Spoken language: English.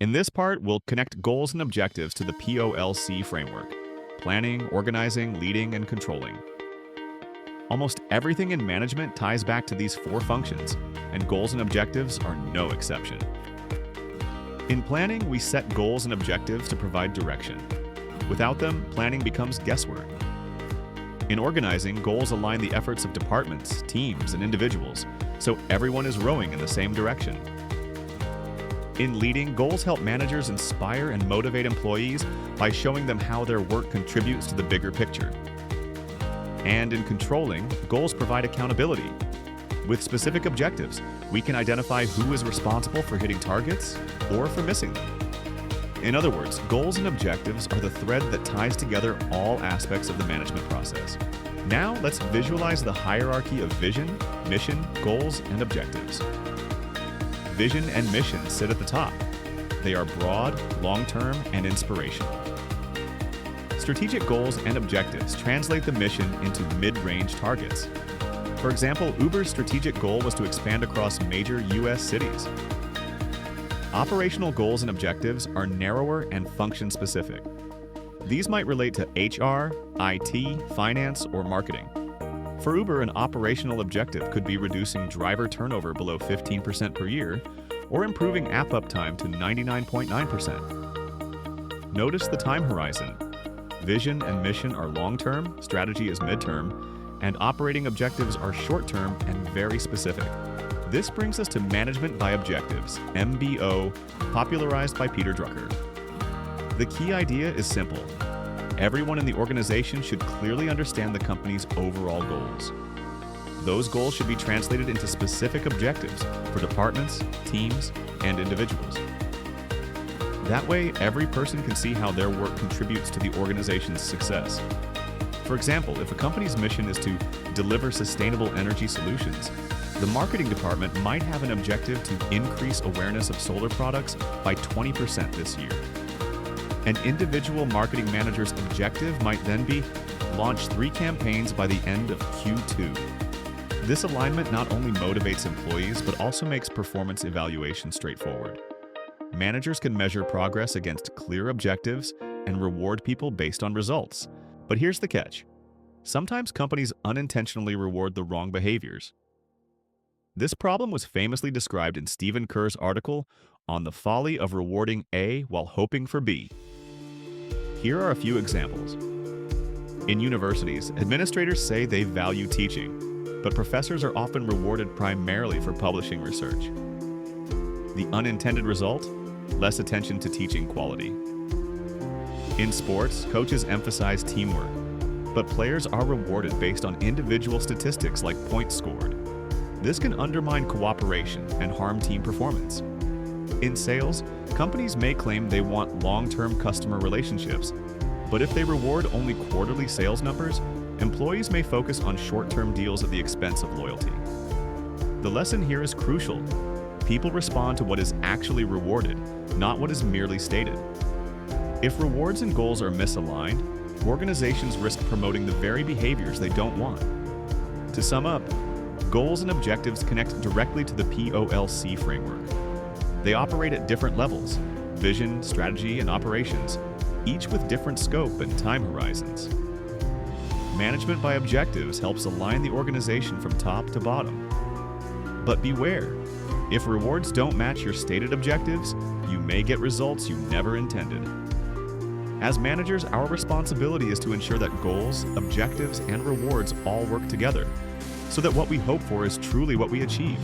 In this part, we'll connect goals and objectives to the POLC framework: planning, organizing, leading, and controlling. Almost everything in management ties back to these four functions, and goals and objectives are no exception. In planning, we set goals and objectives to provide direction. Without them, planning becomes guesswork. In organizing, goals align the efforts of departments, teams, and individuals, so everyone is rowing in the same direction. In leading, goals help managers inspire and motivate employees by showing them how their work contributes to the bigger picture. And in controlling, goals provide accountability. With specific objectives, we can identify who is responsible for hitting targets or for missing them. In other words, goals and objectives are the thread that ties together all aspects of the management process. Now, let's visualize the hierarchy of vision, mission, goals, and objectives. Vision and mission sit at the top. They are broad, long-term, and inspirational. Strategic goals and objectives translate the mission into mid-range targets. For example, Uber's strategic goal was to expand across major U.S. cities. Operational goals and objectives are narrower and function-specific. These might relate to HR, IT, finance, or marketing. For Uber, an operational objective could be reducing driver turnover below 15% per year or improving app uptime to 99.9%. Notice the time horizon. Vision and mission are long-term, strategy is mid-term, and operating objectives are short-term and very specific. This brings us to management by objectives, MBO, popularized by Peter Drucker. The key idea is simple. Everyone in the organization should clearly understand the company's overall goals. Those goals should be translated into specific objectives for departments, teams, and individuals. That way, every person can see how their work contributes to the organization's success. For example, if a company's mission is to deliver sustainable energy solutions, the marketing department might have an objective to increase awareness of solar products by 20% this year. An individual marketing manager's objective might then be launch 3 campaigns by the end of Q2. This alignment not only motivates employees, but also makes performance evaluation straightforward. Managers can measure progress against clear objectives and reward people based on results. But here's the catch. Sometimes companies unintentionally reward the wrong behaviors. This problem was famously described in Stephen Kerr's article on the folly of rewarding A while hoping for B. Here are a few examples. In universities, administrators say they value teaching, but professors are often rewarded primarily for publishing research. The unintended result? Less attention to teaching quality. In sports, coaches emphasize teamwork, but players are rewarded based on individual statistics like points scored. This can undermine cooperation and harm team performance. In sales, companies may claim they want long-term customer relationships, but if they reward only quarterly sales numbers, employees may focus on short-term deals at the expense of loyalty. The lesson here is crucial. People respond to what is actually rewarded, not what is merely stated. If rewards and goals are misaligned, organizations risk promoting the very behaviors they don't want. To sum up, goals and objectives connect directly to the POLC framework. They operate at different levels: vision, strategy, and operations, each with different scope and time horizons. Management by objectives helps align the organization from top to bottom. But beware, if rewards don't match your stated objectives, you may get results you never intended. As managers, our responsibility is to ensure that goals, objectives, and rewards all work together, so that what we hope for is truly what we achieve.